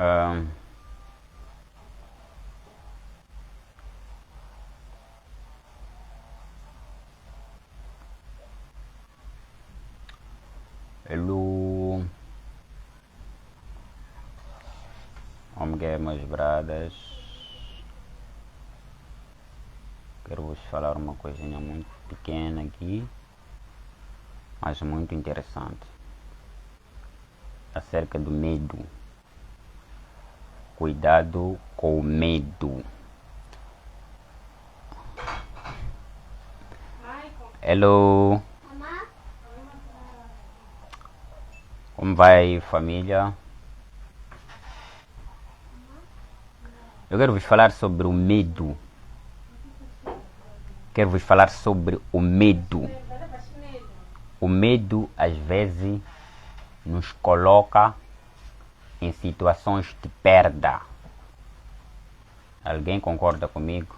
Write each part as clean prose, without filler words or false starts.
Ah, Elu, meus bradas, quero vos falar uma coisinha muito pequena aqui, mas muito interessante, acerca do medo. Cuidado com o medo. Hello, como vai, família? Eu quero vos falar sobre o medo. Quero vos falar sobre o medo. O medo, às vezes, nos coloca em situações de perda. Alguém concorda comigo?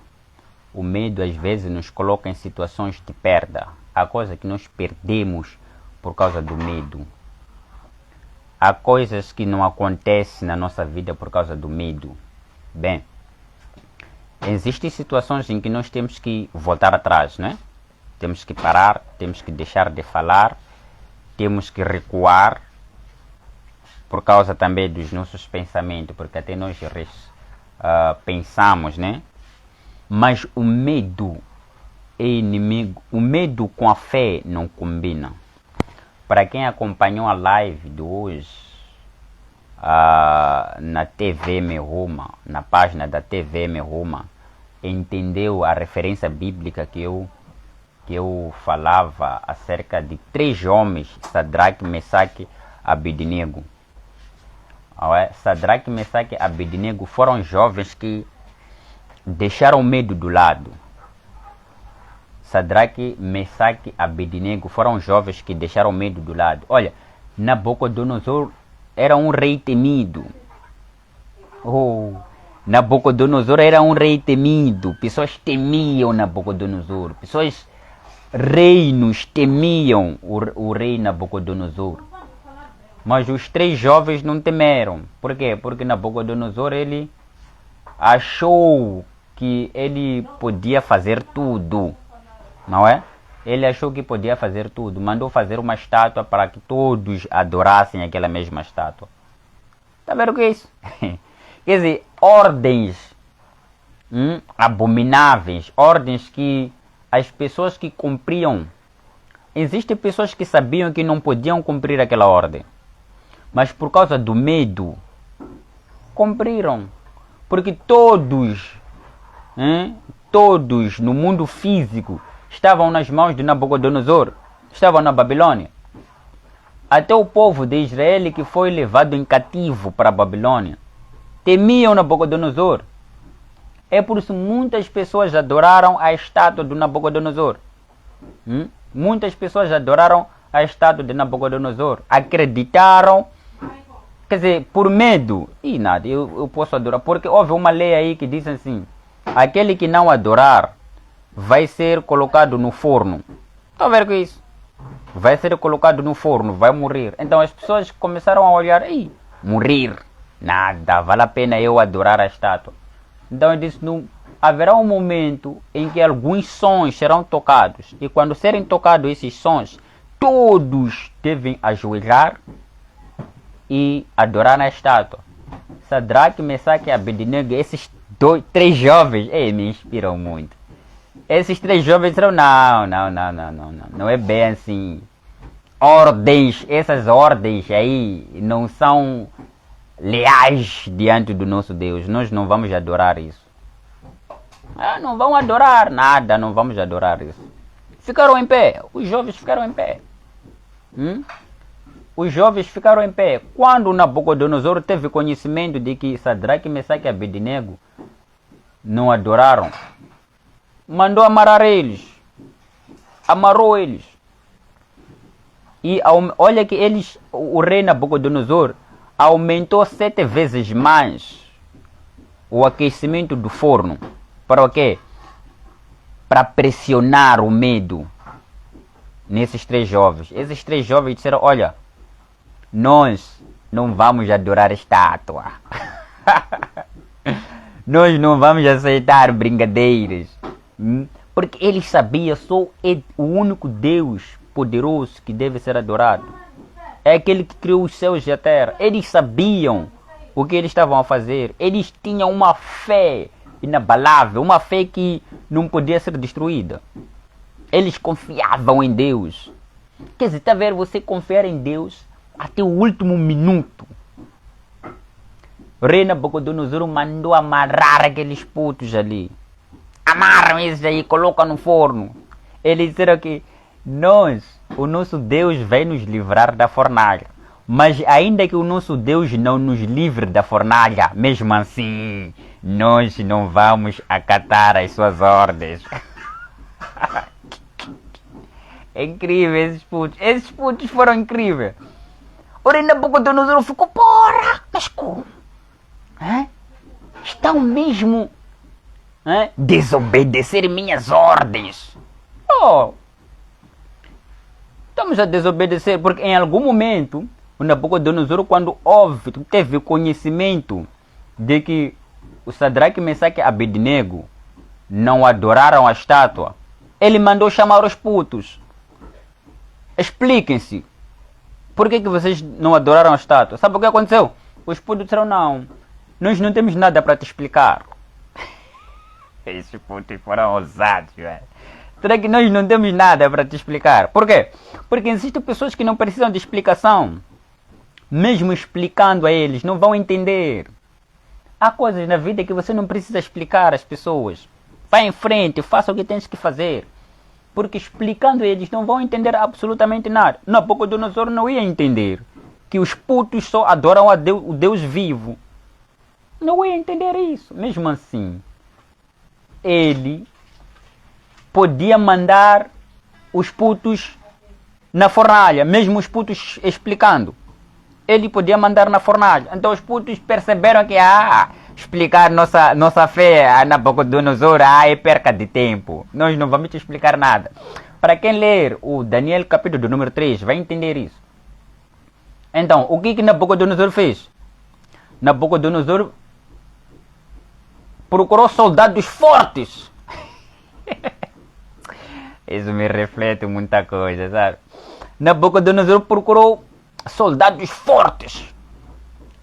O medo, às vezes, nos coloca em situações de perda. Há coisas que nós perdemos por causa do medo. Há coisas que não acontecem na nossa vida por causa do medo. Bem, existem situações em que nós temos que voltar atrás, né? Temos que parar, temos que deixar de falar, temos que recuar por causa também dos nossos pensamentos, porque até nós pensamos, né? Mas o medo é inimigo. O medo com a fé não combina. Para quem acompanhou a live de hoje, na TV Meruma, na página da TV Meruma, entendeu a referência bíblica que eu falava acerca de 3 homens, Sadraque, Mesaque e Abednego. Sadraque, Mesaque e Abednego foram jovens que deixaram o medo do lado. Sadraque, Mesaque e Abednego foram jovens que deixaram o medo do lado. Olha, Nabucodonosor era um rei temido. Nabucodonosor era um rei temido. Pessoas temiam Nabucodonosor. Reinos temiam o rei Nabucodonosor. Mas os 3 jovens não temeram. Por quê? Porque Nabucodonosor, ele achou que ele podia fazer tudo. Não é? Ele achou que podia fazer tudo. Mandou fazer uma estátua para que todos adorassem aquela mesma estátua. Está vendo o que é isso? Quer dizer, ordens abomináveis. Ordens que as pessoas que cumpriam. Existem pessoas que sabiam que não podiam cumprir aquela ordem. Mas por causa do medo, cumpriram. Porque todos no mundo físico estavam nas mãos de Nabucodonosor, estavam na Babilônia. Até o povo de Israel que foi levado em cativo para a Babilônia temiam Nabucodonosor. É por isso que muitas pessoas adoraram a estátua de Nabucodonosor. Muitas pessoas adoraram a estátua de Nabucodonosor. Acreditaram, quer dizer, por medo. E nada, eu posso adorar. Porque houve uma lei aí que diz assim: aquele que não adorar vai ser colocado no forno. Estão a ver com isso? Vai ser colocado no forno, vai morrer. Então as pessoas começaram a olhar: morrer, nada, vale a pena eu adorar a estátua. Então eu disse: não, haverá um momento em que alguns sons serão tocados. E quando serem tocados esses sons, todos devem ajoelhar e adorar a estátua. Sadraque, Mesaque e Abednego, esses 3 jovens, me inspiram muito. Esses 3 jovens disseram: não é bem assim. Essas ordens aí não são leais diante do nosso Deus. Nós não vamos adorar isso. Não vão adorar nada, não vamos adorar isso. Ficaram em pé, os jovens ficaram em pé. Os jovens ficaram em pé. Quando Nabucodonosor teve conhecimento de que Sadraque, Mesaque e Abednego não adoraram, mandou amarrar eles. Amarrou eles. E olha que o rei Nabucodonosor aumentou 7 vezes mais o aquecimento do forno. Para o quê? Para pressionar o medo nesses 3 jovens. Esses 3 jovens disseram: olha, nós não vamos adorar estátua. Nós não vamos aceitar brincadeiras. Porque eles sabiam só o único Deus poderoso que deve ser adorado. É aquele que criou os céus e a terra. Eles sabiam o que eles estavam a fazer. Eles tinham uma fé inabalável, uma fé que não podia ser destruída. Eles confiavam em Deus. Quer dizer, está a ver, você confiar em Deus até o último minuto. O rei Nabucodonosor mandou amarrar aqueles putos ali. Amarram esses aí, colocam no forno. Eles disseram que o nosso Deus vai nos livrar da fornalha. Mas ainda que o nosso Deus não nos livre da fornalha, mesmo assim, nós não vamos acatar as suas ordens. É incrível esses putos. Esses putos foram incríveis. O rei Nabucodonosor ficou, porra, mas como? Estão mesmo desobedecer minhas ordens. Estamos a desobedecer porque em algum momento o Nabucodonosor, quando teve conhecimento de que o Sadraque, Mesaque e Abednego não adoraram a estátua, ele mandou chamar os putos. Expliquem-se. Por que vocês não adoraram a estátua? Sabe o que aconteceu? Os putos disseram, não, nós não temos nada para te explicar. Esses putos foram ousados, velho. Será que nós não temos nada para te explicar? Por quê? Porque existem pessoas que não precisam de explicação. Mesmo explicando a eles, não vão entender. Há coisas na vida que você não precisa explicar às pessoas. Vá em frente, faça o que tens que fazer. Porque explicando a eles não vão entender absolutamente nada. Nabucodonosor não ia entender que os putos só adoram a Deus, o Deus vivo. Não ia entender isso. Mesmo assim, ele podia mandar os putos na fornalha, mesmo os putos explicando. Ele podia mandar na fornalha. Então os putos perceberam que explicar nossa fé a Nabucodonosor é perca de tempo. Nós não vamos te explicar nada. Para quem ler o Daniel capítulo número 3 vai entender isso. Então, o que Nabucodonosor fez? Nabucodonosor procurou soldados fortes. Isso me reflete muita coisa, sabe? Nabucodonosor procurou soldados fortes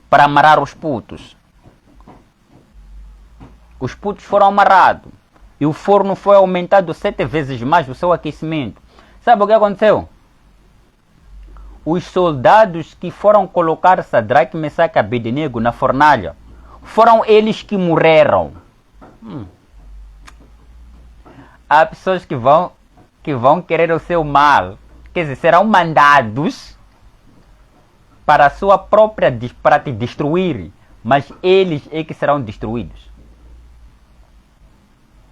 para amarrar os putos. Os putos foram amarrados e o forno foi aumentado 7 vezes mais o seu aquecimento. Sabe o que aconteceu? Os soldados que foram colocar Sadraque, Mesaque e Abednego na fornalha foram eles que morreram. Há pessoas que vão querer o seu mal. Quer dizer, serão mandados para a sua própria para te destruir, mas eles é que serão destruídos.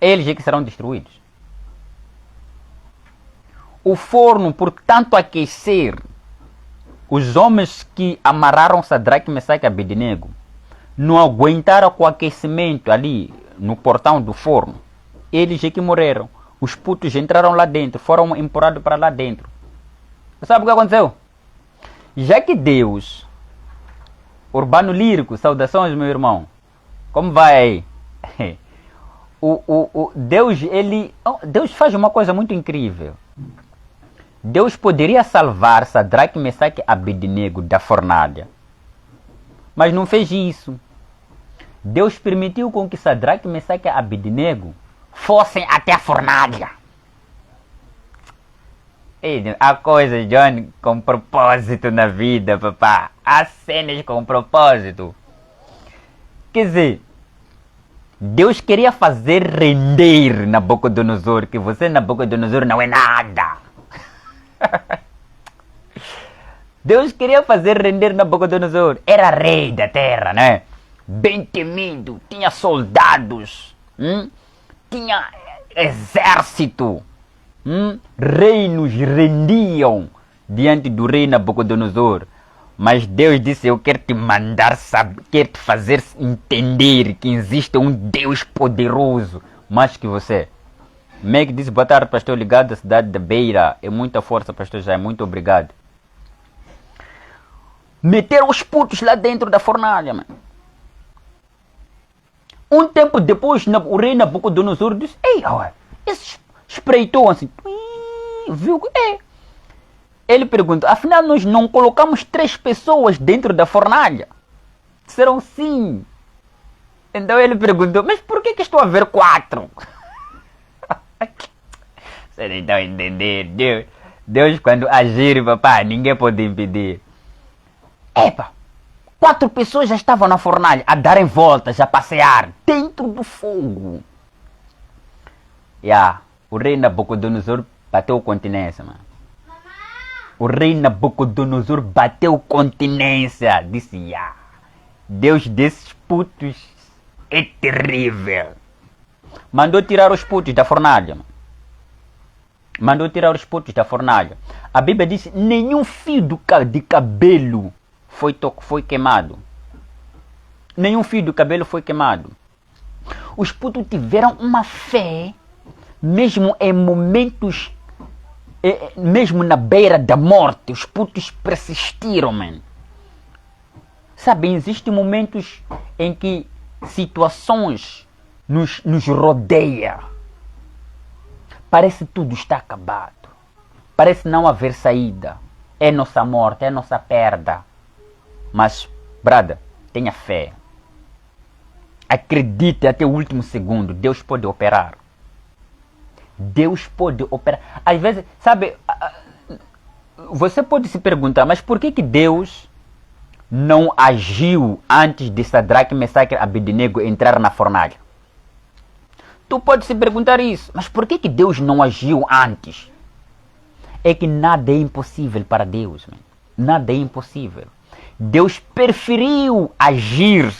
Eles é que serão destruídos. O forno, por tanto aquecer, os homens que amarraram Sadraque, Mesaque e Abednego não aguentaram com o aquecimento ali no portão do forno. Eles é que morreram. Os putos entraram lá dentro, foram empurrados para lá dentro. Sabe o que aconteceu? Já que Deus, Urbano Lírico, saudações, meu irmão. Como vai aí? Deus faz uma coisa muito incrível. Deus poderia salvar Sadraque, Mesaque e Abednego da fornalha, mas não fez isso. Deus permitiu com que Sadraque, Mesaque e Abednego fossem até a fornalha. Há coisas, John, com propósito na vida, papá. Há cenas com propósito. Quer dizer, Deus queria fazer render Nabucodonosor, que você, Nabucodonosor, não é nada. Deus queria fazer render Nabucodonosor. Era rei da terra, né? Bem temido, tinha soldados, tinha exército. Reinos rendiam diante do rei Nabucodonosor. Mas Deus disse, eu quero te mandar saber, quero te fazer entender que existe um Deus poderoso mais que você. Meg disse, boa tarde, pastor, ligado à cidade da Beira. É muita força, pastor Jair, muito obrigado. Meteram os putos lá dentro da fornalha, mano. Um tempo depois, o rei Nabucodonosor disse, ei, esse espreitou assim, viu? Ele pergunta, afinal nós não colocamos 3 pessoas dentro da fornalha? Disseram sim. Então ele perguntou, mas por que estou a ver 4? Você não está entendendo. Deus quando agir, papai, ninguém pode impedir. Epa, 4 pessoas já estavam na fornalha, a darem voltas, a passear, dentro do fogo. O rei Nabucodonosor bateu continência, mano. O rei Nabucodonosor bateu continência. Disse, Deus desses putos é terrível. Mandou tirar os putos da fornalha, mano. Mandou tirar os putos da fornalha. A Bíblia diz, nenhum fio de cabelo foi queimado. Nenhum fio do cabelo foi queimado. Os putos tiveram uma fé, mesmo em momentos, mesmo na beira da morte, os putos persistiram, man. Sabe, existem momentos em que situações nos rodeia. Parece que tudo está acabado. Parece não haver saída. É nossa morte, é nossa perda. Mas, brother, tenha fé. Acredite até o último segundo. Deus pode operar. Deus pode operar. Às vezes, sabe, você pode se perguntar, mas por que Deus não agiu antes de Sadraque, Mesaque e Abednego entrar na fornalha? Tu pode se perguntar isso, mas por que Deus não agiu antes? É que nada é impossível para Deus, man. Nada é impossível. Deus preferiu agir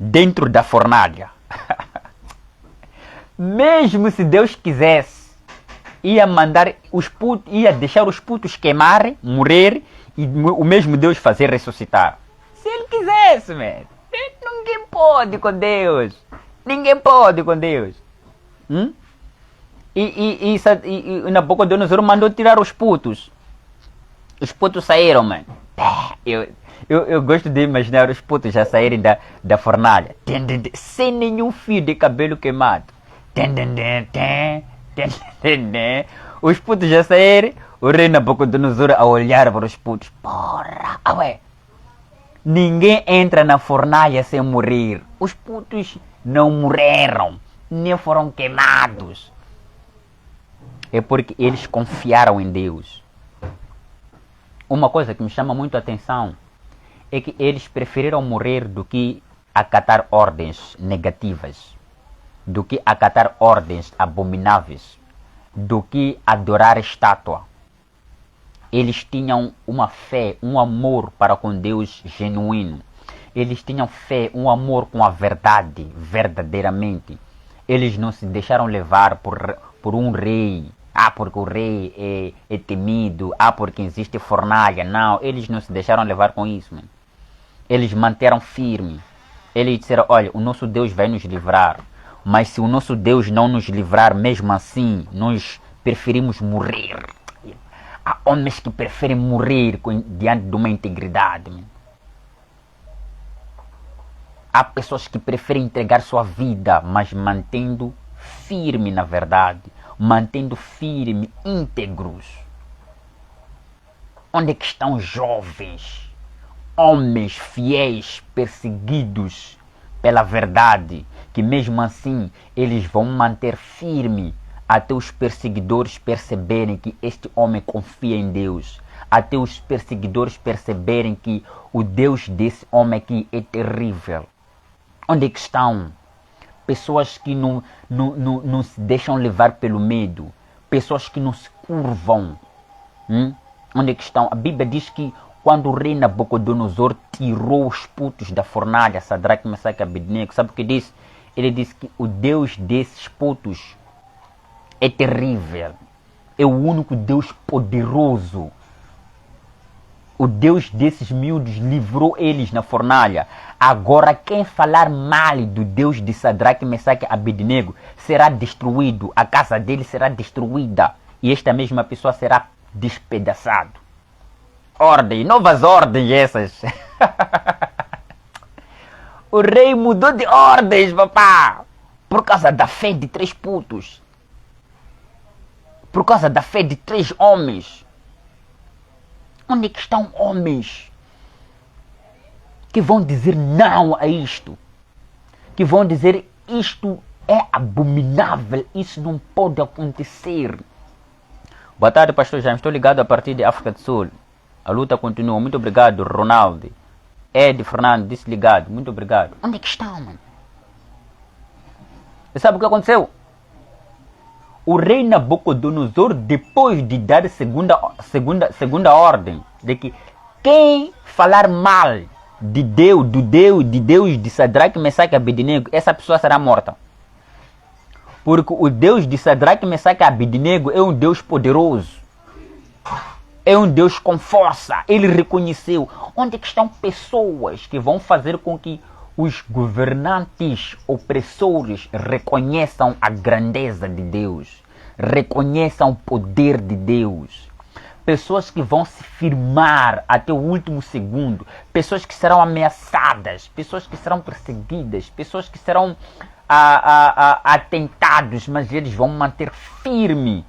dentro da fornalha. Mesmo se Deus quisesse, ia mandar os putos, ia deixar os putos queimarem, morrer, e o mesmo Deus fazer ressuscitar. Se ele quisesse, man. Ninguém pode com Deus. Ninguém pode com Deus. E Nabucodonosor mandou tirar os putos. Os putos saíram, mano. Eu gosto de imaginar os putos já saírem da fornalha. Sem nenhum fio de cabelo queimado. Os putos já saíram. O rei Nabucodonosor a olhar para os putos. Porra, ninguém entra na fornalha sem morrer. Os putos não morreram, nem foram queimados. É porque eles confiaram em Deus. Uma coisa que me chama muito a atenção é que eles preferiram morrer do que acatar ordens negativas, do que acatar ordens abomináveis, do que adorar estátua. Eles tinham uma fé, um amor para com Deus genuíno. Eles tinham fé, um amor com a verdade, verdadeiramente. Eles não se deixaram levar por um rei. Porque o rei é temido. Porque existe fornalha. Não, eles não se deixaram levar com isso, man. Eles manteram firme. Eles disseram, olha, o nosso Deus vai nos livrar. Mas se o nosso Deus não nos livrar, mesmo assim, nós preferimos morrer. Há homens que preferem morrer diante de uma integridade, man. Há pessoas que preferem entregar sua vida, mas mantendo firme na verdade, mantendo firme, íntegros. Onde é que estão os jovens, homens fiéis, perseguidos pela verdade, que mesmo assim eles vão manter firme até os perseguidores perceberem que este homem confia em Deus, até os perseguidores perceberem que o Deus desse homem aqui é terrível. Onde é que estão? Pessoas que não se deixam levar pelo medo. Pessoas que não se curvam. Onde é que estão? A Bíblia diz que quando o rei Nabucodonosor tirou os putos da fornalha, Sadraque, Mesaque e Abednego, sabe o que disse? Ele disse que o Deus desses putos é terrível. É o único Deus poderoso. O Deus desses miúdos livrou eles na fornalha. Agora quem falar mal do Deus de Sadraque, Mesaque e Abednego será destruído. A casa dele será destruída. E esta mesma pessoa será despedaçada. Ordem, novas ordens essas. O rei mudou de ordens, papá. Por causa da fé de 3 putos. Por causa da fé de 3 homens. Onde é que estão homens que vão dizer não a isto? Que vão dizer isto é abominável, isso não pode acontecer. Boa tarde, pastor Jaime. Estou ligado a partir de África do Sul. A luta continua. Muito obrigado, Ronaldo. Ed Fernando disse ligado. Muito obrigado. Onde é que estão, mano? E sabe o que aconteceu? O rei Nabucodonosor, depois de dar segunda ordem, de que quem falar mal de Deus de Sadraque, Mesaque e Abednego, essa pessoa será morta. Porque o Deus de Sadraque, Mesaque e Abednego é um Deus poderoso. É um Deus com força. Ele reconheceu. Onde é que estão pessoas que vão fazer com que os governantes opressores reconheçam a grandeza de Deus, reconheçam o poder de Deus? Pessoas que vão se firmar até o último segundo, pessoas que serão ameaçadas, pessoas que serão perseguidas, pessoas que serão atentados, mas eles vão manter firme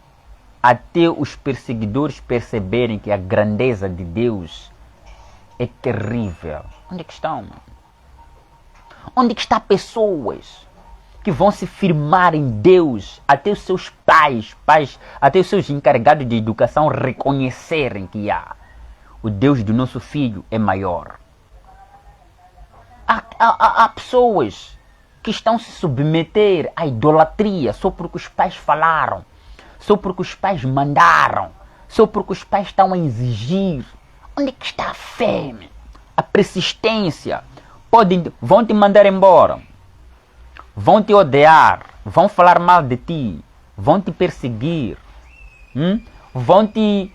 até os perseguidores perceberem que a grandeza de Deus é terrível. Onde é que estão, mano? Onde é que estão pessoas que vão se firmar em Deus até os seus pais, até os seus encarregados de educação reconhecerem que o Deus do nosso filho é maior? Há pessoas que estão se submeter à idolatria só porque os pais falaram, só porque os pais mandaram, só porque os pais estão a exigir. Onde é que está a fé, a persistência? Vão te mandar embora, vão te odiar, vão falar mal de ti, vão te perseguir, vão te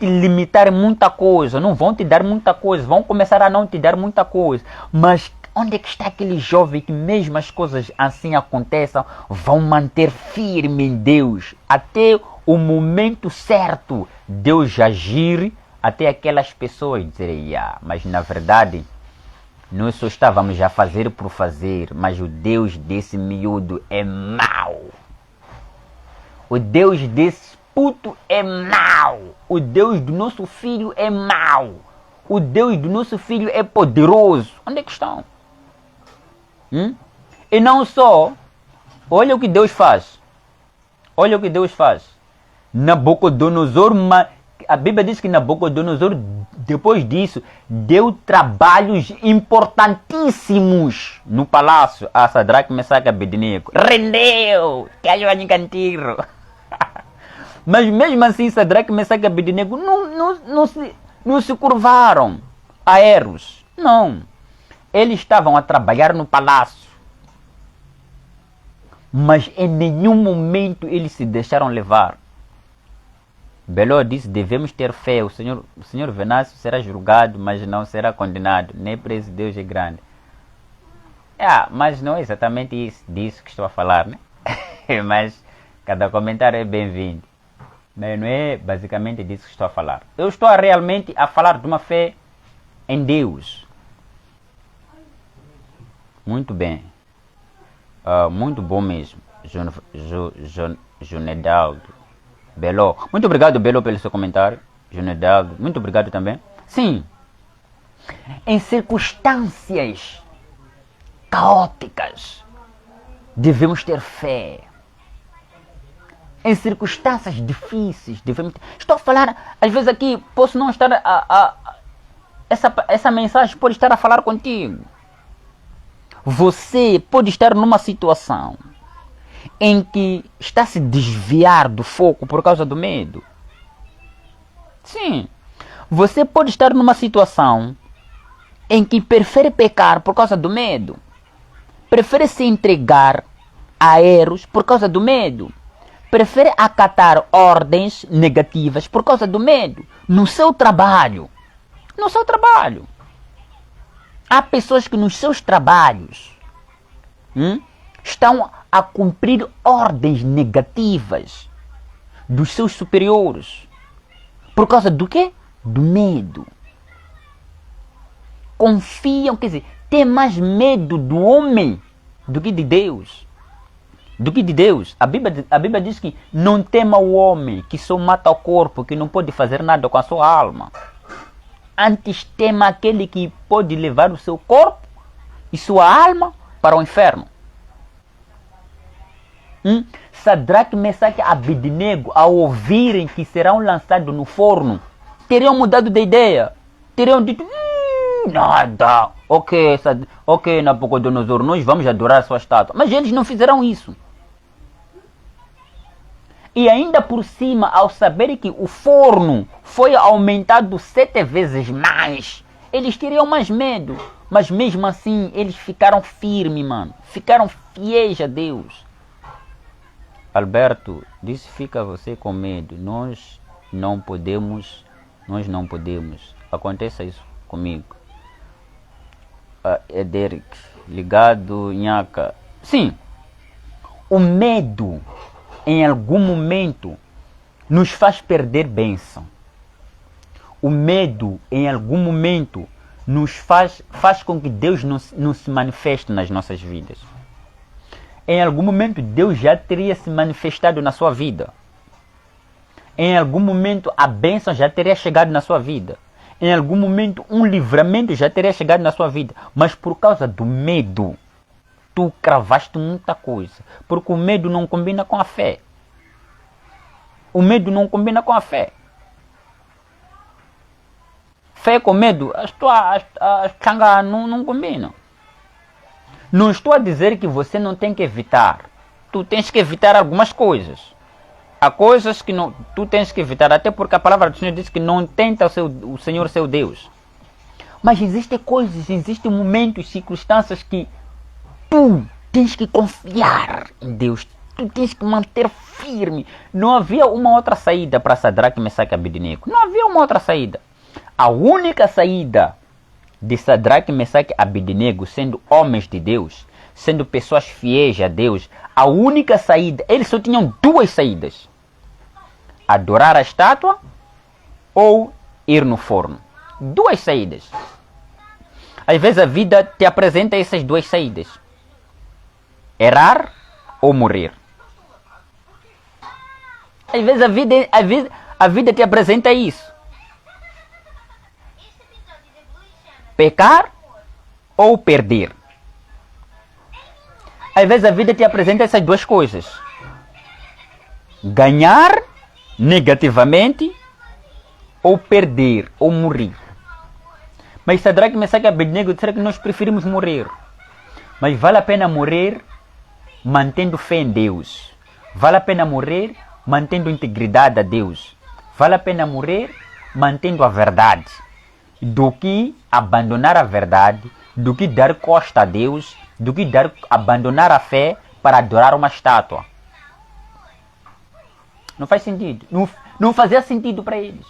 limitar muita coisa, não vão te dar muita coisa, vão começar a não te dar muita coisa. Mas onde é que está aquele jovem que mesmo as coisas assim aconteçam, vão manter firme em Deus até o momento certo, Deus agir, até aquelas pessoas dizerem, mas na verdade nós só estávamos a fazer por fazer, mas o Deus desse miúdo é mau. O Deus desse puto é mau. O Deus do nosso filho é mau. O Deus do nosso filho é poderoso. Onde é que estão? E não só, olha o que Deus faz. Olha o que Deus faz. Nabucodonosor, a Bíblia diz que Nabucodonosor, depois disso, deu trabalhos importantíssimos no palácio a Sadraque, Mesaque e Abednego. Rendeu! Que ajuda de canteiro. Mas mesmo assim, Sadraque, Mesaque e Abednego não se curvaram a Eros. Não. Eles estavam a trabalhar no palácio. Mas em nenhum momento eles se deixaram levar. Beló disse, devemos ter fé. O senhor Venâncio será julgado, mas não será condenado. Nem preso, Deus é grande. Mas não é exatamente disso que estou a falar, né? Mas cada comentário é bem-vindo. Mas não é basicamente disso que estou a falar. Eu estou realmente a falar de uma fé em Deus. Muito bem. Muito bom mesmo. Junedaldo. Beló. Muito obrigado, Beló, pelo seu comentário. Junedaldo. Muito obrigado também. Sim. Em circunstâncias caóticas, devemos ter fé. Em circunstâncias difíceis, devemos ter... Estou a falar, às vezes aqui, posso não estar essa mensagem pode estar a falar contigo. Você pode estar numa situação em que está a se desviar do foco por causa do medo. Sim. Você pode estar numa situação em que prefere pecar por causa do medo. Prefere se entregar a erros por causa do medo. Prefere acatar ordens negativas por causa do medo. No seu trabalho. No seu trabalho. Há pessoas que nos seus trabalhos estão a cumprir ordens negativas dos seus superiores. Por causa do quê? Do medo. confiam, quer dizer, têm mais medo do homem do que de Deus. Do que de Deus. A Bíblia diz que não tema o homem, que só mata o corpo, que não pode fazer nada com a sua alma. Antes tema aquele que pode levar o seu corpo e sua alma para o inferno. Sadraque, Mesaque e Abednego, ao ouvirem que serão lançados no forno, teriam mudado de ideia. Teriam dito, nada. Ok, Nabucodonosor, nós vamos adorar a sua estátua. Mas eles não fizeram isso. E ainda por cima, ao saber que o forno foi aumentado 7 vezes mais, eles teriam mais medo. Mas mesmo assim, eles ficaram firmes, mano. Ficaram fiéis a Deus. Alberto, disse, fica você com medo. Nós não podemos. Aconteça isso comigo. É Derek, ligado, Nhaca. Sim, o medo em algum momento nos faz perder bênção. O medo em algum momento nos faz com que Deus não se manifeste nas nossas vidas. Em algum momento Deus já teria se manifestado na sua vida. Em algum momento a bênção já teria chegado na sua vida. Em algum momento um livramento já teria chegado na sua vida. Mas por causa do medo, tu cravaste muita coisa. Porque o medo não combina com a fé. O medo não combina com a fé. Fé com medo, as changas não combinam. Não estou a dizer que você não tem que evitar. Tu tens que evitar algumas coisas. Há coisas que não, tu tens que evitar, até porque a palavra do Senhor diz que não tenta o Senhor seu Deus. Mas existem coisas, existem momentos, circunstâncias que tu tens que confiar em Deus. Tu tens que manter firme. Não havia uma outra saída para Sadraque, Mesaque e Abednego. Não havia uma outra saída. A única saída de Sadraque, Mesaque e Abednego, sendo homens de Deus, sendo pessoas fiéis a Deus, a única saída, eles só tinham 2 saídas. Adorar a estátua ou ir no forno. 2 saídas. Às vezes a vida te apresenta essas 2 saídas. Errar ou morrer. Às vezes a vida te apresenta isso. Pecar ou perder. Às vezes a vida te apresenta essas 2 coisas. Ganhar negativamente ou perder ou morrer. Mas Sadraque, Mesaque e Abednego disseram que nós preferimos morrer. Mas vale a pena morrer mantendo fé em Deus. Vale a pena morrer mantendo integridade a Deus. Vale a pena morrer mantendo a verdade. Do que abandonar a verdade, do que dar costa a Deus, do que abandonar a fé para adorar uma estátua. Não faz sentido. Não fazia sentido para eles.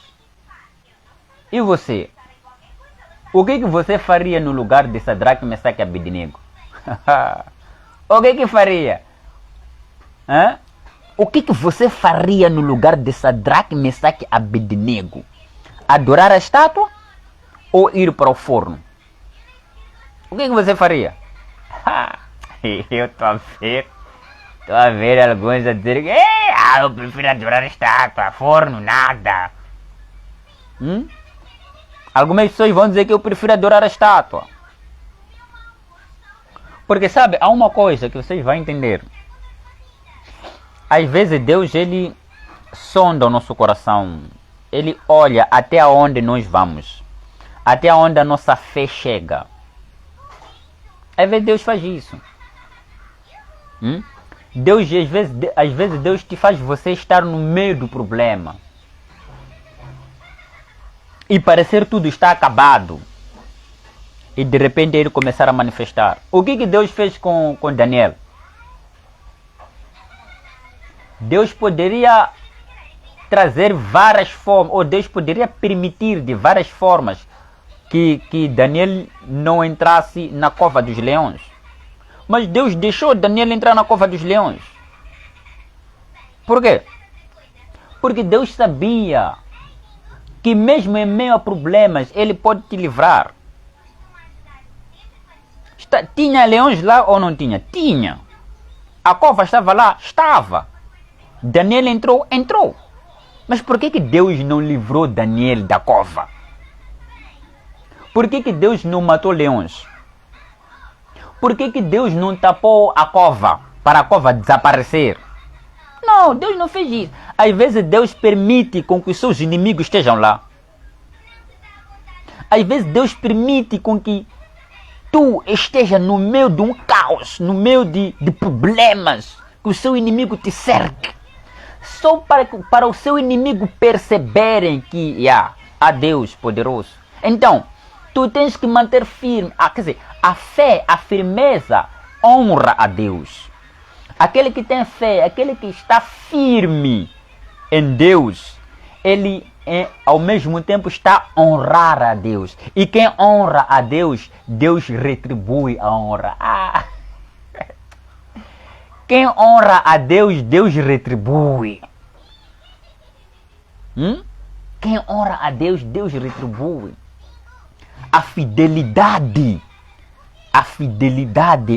E você? O que você faria no lugar de Sadraque, Mesaque e Abednego? O que faria? O que você faria no lugar de Sadraque, Mesaque e Abednego? Adorar a estátua ou ir para o forno? O que você faria? Eu estou a ver alguns a dizer que eu prefiro adorar a estátua, forno, nada. Algumas pessoas vão dizer que eu prefiro adorar a estátua. Porque sabe, há uma coisa que vocês vão entender. Às vezes Deus, ele sonda o nosso coração. Ele olha até onde nós vamos. Até onde a nossa fé chega. Às vezes Deus faz isso. Deus, às vezes Deus te faz você estar no meio do problema. E parecer tudo está acabado. E de repente ele começar a manifestar. O que Deus fez com Daniel? Deus poderia trazer várias formas, ou Deus poderia permitir de várias formas que Daniel não entrasse na cova dos leões. Mas Deus deixou Daniel entrar na cova dos leões. Por quê? Porque Deus sabia que mesmo em meio a problemas, Ele pode te livrar. Tinha leões lá ou não tinha? Tinha. A cova estava lá? Estava. Daniel entrou? Entrou. Mas por que Deus não livrou Daniel da cova? Por que Deus não matou leões? Por que Deus não tapou a cova para a cova desaparecer? Não, Deus não fez isso. Às vezes Deus permite com que os seus inimigos estejam lá. Às vezes Deus permite com que tu esteja no meio de um caos, no meio de problemas, que o seu inimigo te cerque. Só para o seu inimigo perceberem que há Deus poderoso. Então, tu tens que manter firme. Quer dizer, a fé, a firmeza, honra a Deus. Aquele que tem fé, aquele que está firme em Deus, ele ao mesmo tempo está a honrar a Deus. E quem honra a Deus, Deus retribui a honra. Quem honra a Deus, Deus retribui. Quem honra a Deus, Deus retribui. A fidelidade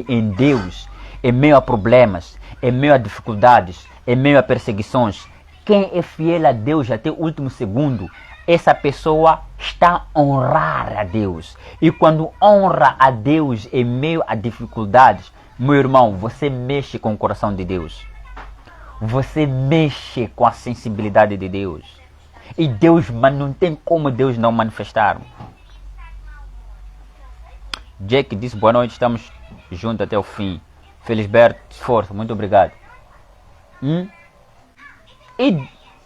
em Deus, em meio a problemas, em meio a dificuldades, em meio a perseguições. Quem é fiel a Deus até o último segundo, essa pessoa está a honrar a Deus. E quando honra a Deus em meio a dificuldades, meu irmão, você mexe com o coração de Deus. Você mexe com a sensibilidade de Deus. E Deus, mas não tem como Deus não manifestar. Jack disse boa noite, estamos juntos até o fim. Felisberto, esforço, muito obrigado.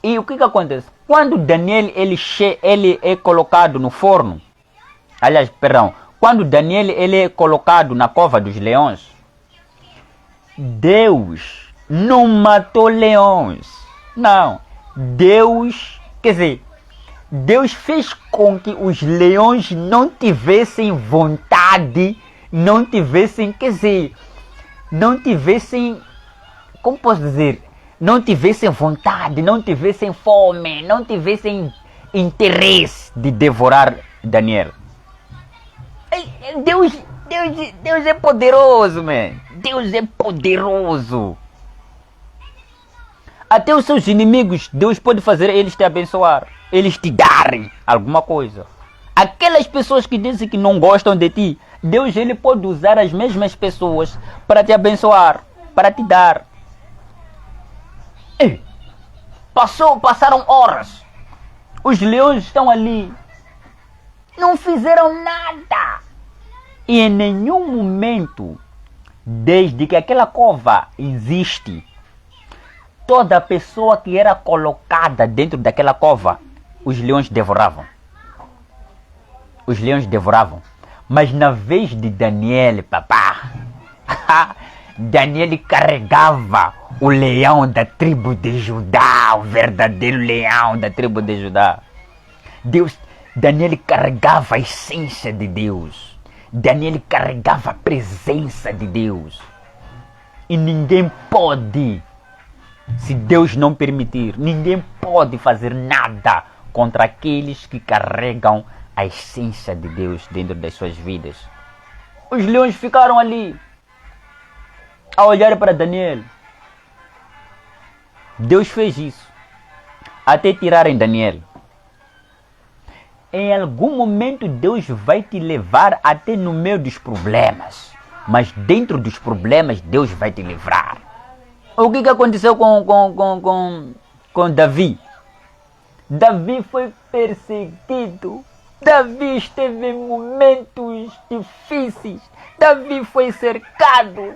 E o que acontece? Quando Daniel ele é colocado no forno, quando Daniel ele é colocado na cova dos leões, Deus não matou leões. Não. Deus fez com que os leões não tivessem vontade, não tivessem, como posso dizer? Não tivessem vontade, não tivessem fome, não tivessem interesse de devorar Daniel. Deus é poderoso, man. Deus é poderoso. Até os seus inimigos, Deus pode fazer eles te abençoar, eles te darem alguma coisa. Aquelas pessoas que dizem que não gostam de ti, Deus ele pode usar as mesmas pessoas para te abençoar, para te dar. Passaram horas. Os leões estão ali. Não fizeram nada. E em nenhum momento, desde que aquela cova existe, toda pessoa que era colocada dentro daquela cova, os leões devoravam. Os leões devoravam. Mas na vez de Daniel, papá, Daniel carregava o leão da tribo de Judá, o verdadeiro leão da tribo de Judá. Daniel carregava a essência de Deus. Daniel carregava a presença de Deus. E ninguém pode, se Deus não permitir, ninguém pode fazer nada contra aqueles que carregam a essência de Deus dentro das suas vidas. Os leões ficaram ali a olhar para Daniel. Deus fez isso até tirarem Daniel. Em algum momento Deus vai te levar até no meio dos problemas, mas dentro dos problemas Deus vai te livrar. O que aconteceu com Davi? Davi foi perseguido. Davi esteve em momentos difíceis. Davi foi cercado.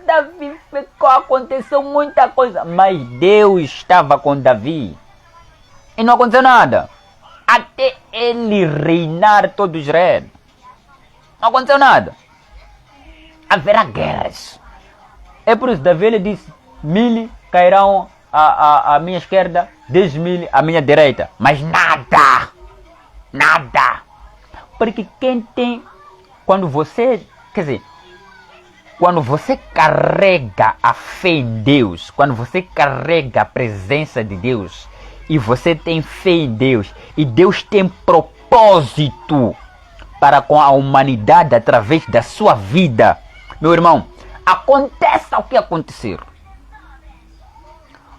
Aconteceu muita coisa. Mas Deus estava com Davi. E não aconteceu nada. Até ele reinar todo Israel. Não aconteceu nada. Haverá guerras. É por isso Davi ele disse: 1000 cairão à minha esquerda, 10.000 à minha direita. Mas nada. Nada. Porque quem tem... Quando você carrega a fé em Deus, quando você carrega a presença de Deus, e você tem fé em Deus, e Deus tem propósito para com a humanidade através da sua vida, Meu irmão, aconteça o que acontecer,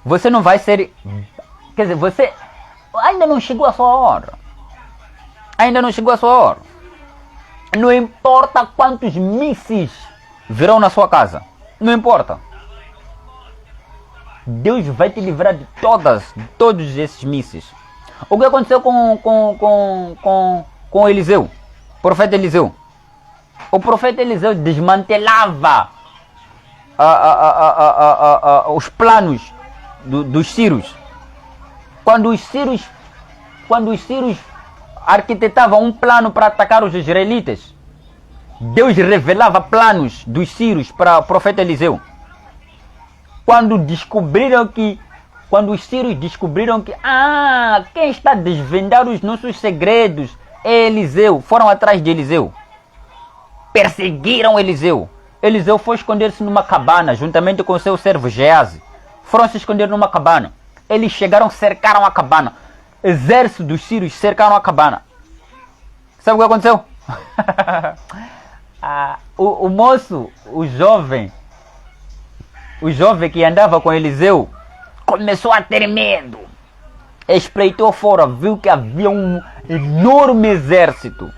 você não vai ser... Quer dizer, você ainda não chegou a sua hora. Ainda não chegou a sua hora. Não importa quantos mísseis virão na sua casa. Não importa. Deus vai te livrar de todos esses mísseis. O que aconteceu com Eliseu? O profeta Eliseu. O profeta Eliseu desmantelava os planos dos sírios. Quando os sírios arquitetavam um plano para atacar os israelitas, Deus revelava planos dos sírios para o profeta Eliseu. Quando os sírios descobriram que quem está a desvendar os nossos segredos é Eliseu, foram atrás de Eliseu. Perseguiram Eliseu. Eliseu foi esconder-se numa cabana, juntamente com seu servo Geazi. Foram se esconder numa cabana. Eles chegaram, cercaram a cabana. Exército dos sírios cercaram a cabana. Sabe o que aconteceu? O moço, o jovem que andava com Eliseu, começou a ter medo. Espreitou fora, viu que havia um enorme exército.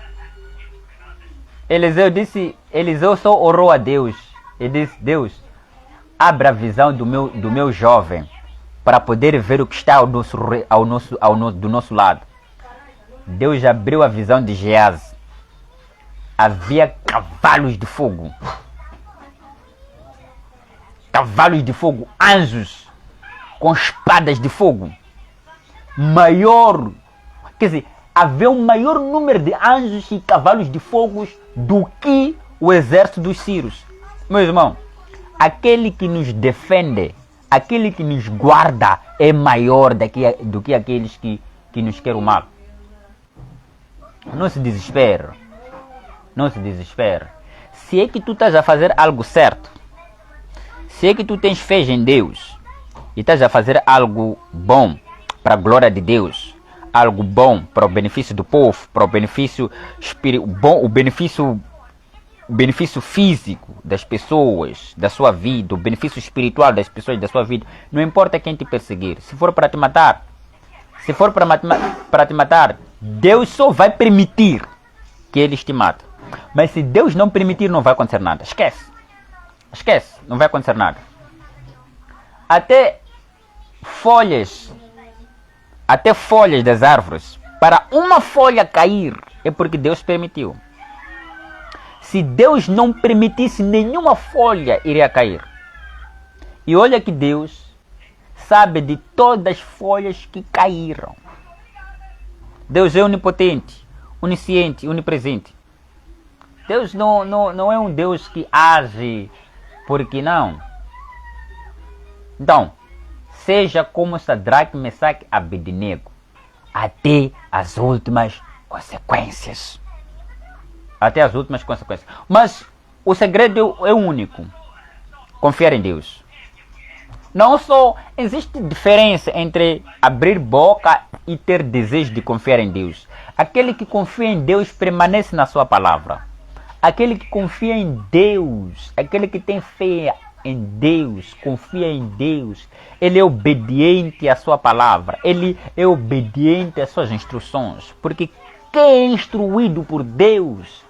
Eliseu só orou a Deus e disse: Deus, abra a visão do meu jovem para poder ver o que está do nosso lado. Deus abriu a visão de Geazi. Havia cavalos de fogo. Cavalos de fogo, anjos com espadas de fogo. Havia um maior número de anjos e cavalos de fogo do que o exército dos sírios. Meu irmão, aquele que nos defende, aquele que nos guarda é maior do que aqueles que nos querem o mal. Não se desespere. Não se desespere. Se é que tu estás a fazer algo certo, se é que tu tens fé em Deus e estás a fazer algo bom para a glória de Deus, algo bom para o benefício do povo, para o benefício bom, o benefício físico das pessoas, da sua vida, o benefício espiritual das pessoas, da sua vida, não importa quem te perseguir. Se for para te matar, Deus só vai permitir que eles te matem. Mas se Deus não permitir, não vai acontecer nada. Esquece, não vai acontecer nada. Até folhas das árvores, para uma folha cair, é porque Deus permitiu. Se Deus não permitisse, nenhuma folha iria cair. E olha que Deus sabe de todas as folhas que caíram. Deus é onipotente, onisciente, onipresente. Deus não é um Deus que age porque não. Então, seja como Sadraque, Mesaque e Abednego, até as últimas consequências. Até as últimas consequências. Mas o segredo é único. Confiar em Deus. Não só existe diferença entre abrir boca e ter desejo de confiar em Deus. Aquele que confia em Deus permanece na sua palavra. Aquele que confia em Deus, aquele que tem fé em Deus, confia em Deus, ele é obediente à sua palavra, ele é obediente às suas instruções, porque quem é instruído por Deus,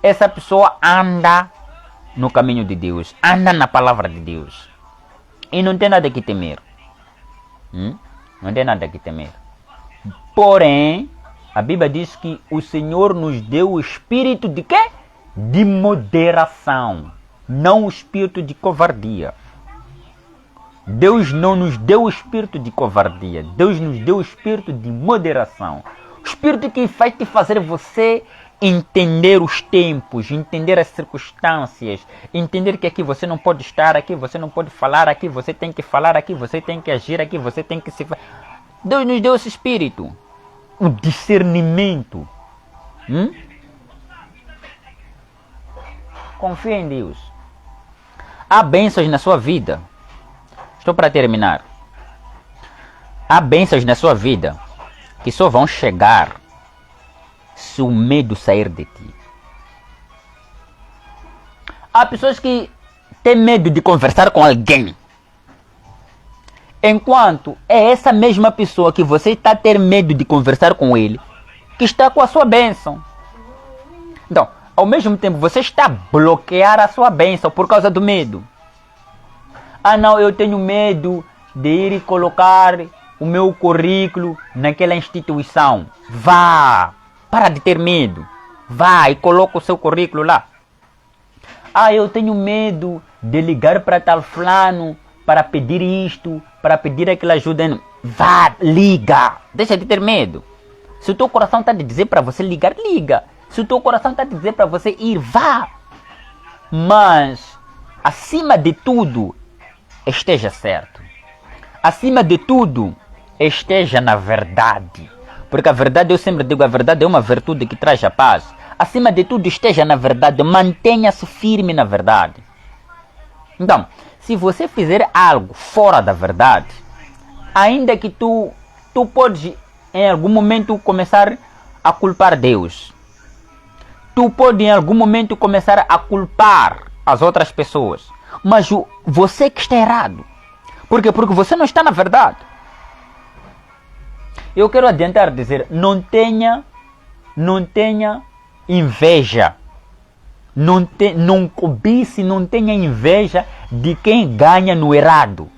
essa pessoa anda no caminho de Deus, anda na palavra de Deus, e não tem nada que temer. Não tem nada que temer. Porém, a Bíblia diz que o Senhor nos deu o espírito de quê? De moderação, não o espírito de covardia. Deus não nos deu o espírito de covardia, Deus nos deu o espírito de moderação. O espírito que vai te fazer você entender os tempos, entender as circunstâncias, entender que aqui você não pode estar, aqui você não pode falar, aqui você tem que falar, aqui você tem que agir, aqui você tem que se... Deus nos deu esse espírito, o discernimento. Confia em Deus. Há bênçãos na sua vida. Estou para terminar. Há bênçãos na sua vida que só vão chegar se o medo sair de ti. Há pessoas que têm medo de conversar com alguém. Enquanto é essa mesma pessoa que você está a ter medo de conversar com ele, que está com a sua bênção. Então, ao mesmo tempo, você está a bloquear a sua bênção por causa do medo. Ah não, eu tenho medo de ir e colocar o meu currículo naquela instituição. Vá! Para de ter medo. Vá e coloca o seu currículo lá. Ah, eu tenho medo de ligar para tal fulano para pedir isto, para pedir aquela ajuda. Vá, liga. Deixa de ter medo. Se o teu coração está a dizer para você ligar, liga. Se o teu coração está a dizer para você ir, vá. Mas, acima de tudo, esteja certo. Acima de tudo, esteja na verdade. Porque a verdade, eu sempre digo, a verdade é uma virtude que traz a paz. Acima de tudo, esteja na verdade. Mantenha-se firme na verdade. Então, se você fizer algo fora da verdade, ainda que tu podes em algum momento começar a culpar Deus. Tu pode em algum momento começar a culpar as outras pessoas. Mas você que está errado. Por quê? Porque você não está na verdade. Eu quero adiantar dizer, não tenha inveja. Não cobice, não tenha inveja de quem ganha no errado.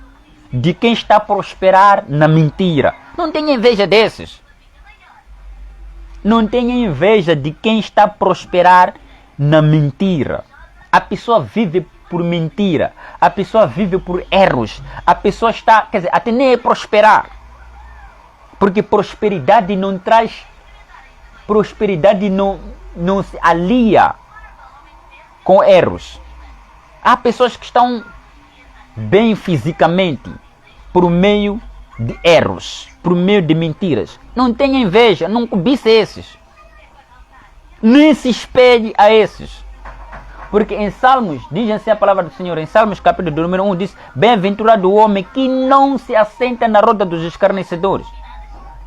De quem está a prosperar na mentira. Não tenha inveja desses. Não tenha inveja de quem está a prosperar na mentira. A pessoa vive por mentira. A pessoa vive por erros. A pessoa está, quer dizer, até nem é prosperar. Porque prosperidade não traz... Prosperidade não se alia com erros. Há pessoas que estão bem fisicamente por meio de erros, por meio de mentiras. Não tenha inveja, não cobice esses. Nem se espelhe a esses. Porque em Salmos, diz assim a palavra do Senhor, em Salmos capítulo número 1, diz: bem-aventurado o homem que não se assenta na roda dos escarnecedores,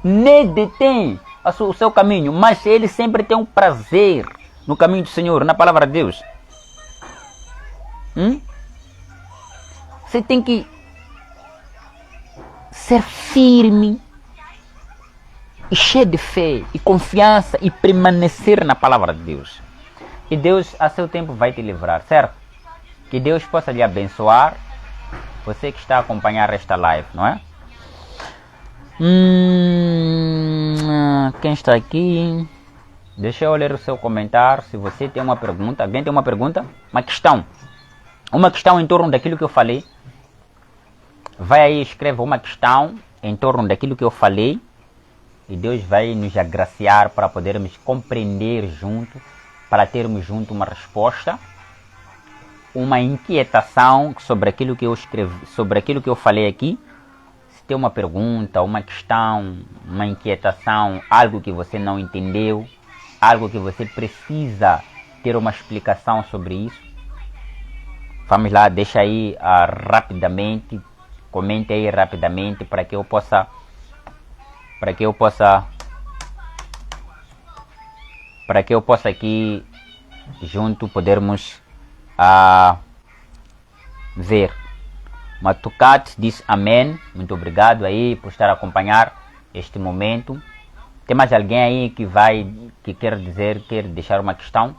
nem detém o seu caminho, mas ele sempre tem um prazer no caminho do Senhor, na palavra de Deus. Você tem que ser firme e cheio de fé e confiança e permanecer na palavra de Deus. E Deus a seu tempo vai te livrar, certo? Que Deus possa lhe abençoar. Você que está a acompanhar esta live, não é? Quem está aqui? Deixa eu ler o seu comentário. Se você tem uma pergunta, alguém tem uma pergunta? Uma questão em torno daquilo que eu falei. Vai aí e escreva uma questão em torno daquilo que eu falei. E Deus vai nos agraciar para podermos compreender junto, para termos junto uma resposta, uma inquietação sobre aquilo que eu escrevi, sobre aquilo que eu falei aqui. Se tem uma pergunta, uma questão, uma inquietação, algo que você não entendeu, algo que você precisa ter uma explicação sobre isso, vamos lá, deixa aí rapidamente, comente aí rapidamente para que eu possa aqui junto podermos ver. Matucat diz amém. Muito obrigado aí por estar a acompanhar este momento. Tem mais alguém aí que quer deixar uma questão?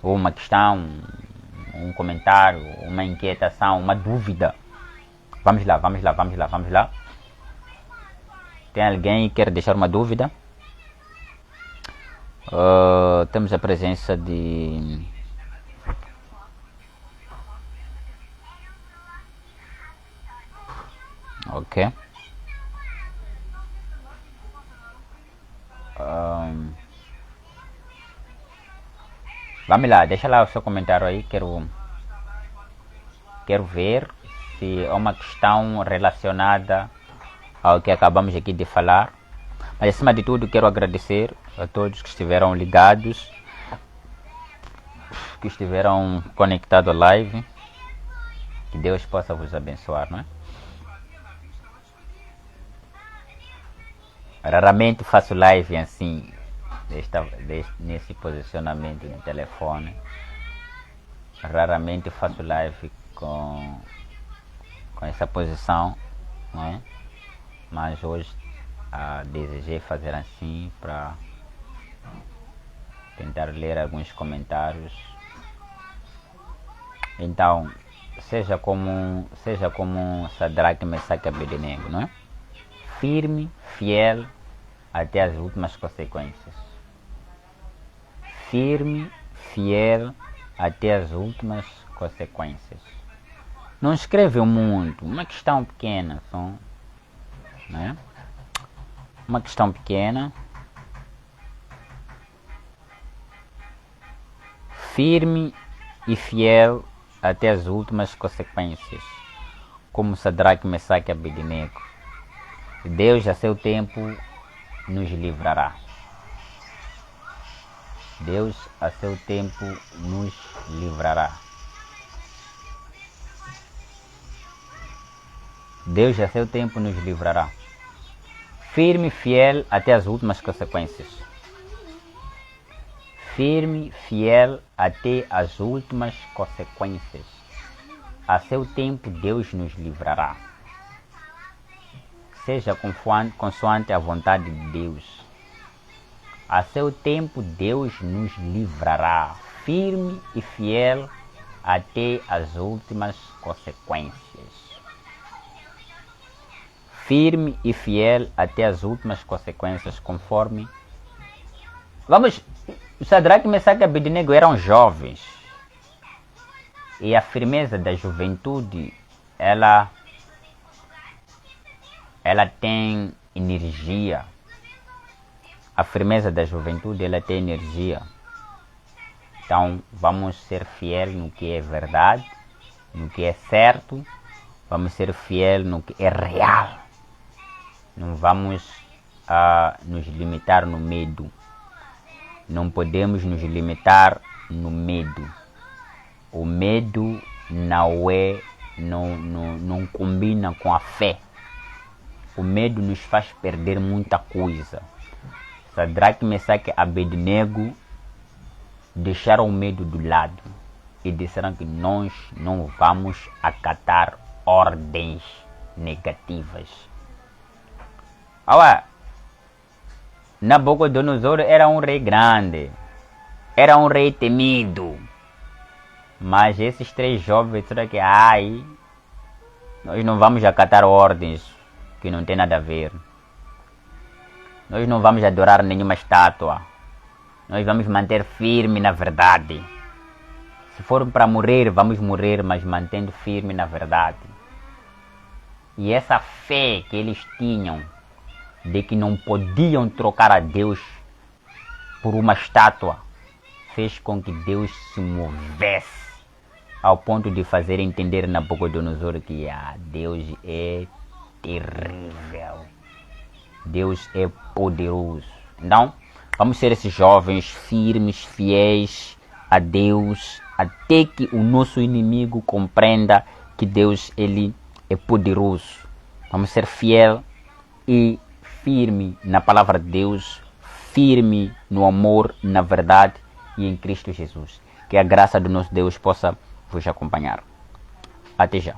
Ou uma questão, um comentário, uma inquietação, uma dúvida? Vamos lá. Tem alguém que quer deixar uma dúvida? Temos a presença de... Ok. Vamos lá, deixa lá o seu comentário aí. Quero ver se é uma questão relacionada ao que acabamos aqui de falar. Mas acima de tudo quero agradecer a todos que estiveram ligados, que estiveram conectados à live. Que Deus possa vos abençoar, não é? Raramente faço live assim, nesse posicionamento de telefone. raramente faço live com essa posição, né? Mas hoje desejei fazer assim para tentar ler alguns comentários. Então, seja como Sadraque, Mesaque e Abednego, não é? Firme, fiel até as últimas consequências. Firme, fiel até as últimas consequências. Não escreveu muito, uma questão pequena só, né? Uma questão pequena. Firme e fiel até as últimas consequências, como Sadraque, Mesaque e Abednego. Deus a seu tempo nos livrará. Deus a seu tempo nos livrará. Deus a seu tempo nos livrará. Firme e fiel até as últimas consequências. Firme, fiel até as últimas consequências. A seu tempo Deus nos livrará. Seja consoante a vontade de Deus. A seu tempo Deus nos livrará. Firme e fiel até as últimas consequências. Firme e fiel até as últimas consequências, conforme... Sadraque, Mesaque e Abednego eram jovens. E a firmeza da juventude, ela tem energia. A firmeza da juventude, ela tem energia. Então, vamos ser fiéis no que é verdade, no que é certo. Vamos ser fiéis no que é real. Não vamos nos limitar no medo. Não podemos nos limitar no medo. O medo não combina com a fé. O medo nos faz perder muita coisa. Sadraque, Mesaque e Abednego deixaram o medo do lado e disseram que nós não vamos acatar ordens negativas. Nabucodonosor era um rei grande, era um rei temido, mas esses três jovens disseram que nós não vamos acatar ordens que não tem nada a ver. Nós não vamos adorar nenhuma estátua. Nós vamos manter firme na verdade. Se for para morrer, vamos morrer, mas mantendo firme na verdade. E essa fé que eles tinham, de que não podiam trocar a Deus por uma estátua, fez com que Deus se movesse ao ponto de fazer entender Nabucodonosor que Deus é terrível. Deus é poderoso. Então, vamos ser esses jovens firmes, fiéis a Deus, até que o nosso inimigo compreenda que Deus, ele é poderoso. Vamos ser fiel e firme na palavra de Deus, firme no amor, na verdade e em Cristo Jesus. Que a graça do nosso Deus possa vos acompanhar. Até já.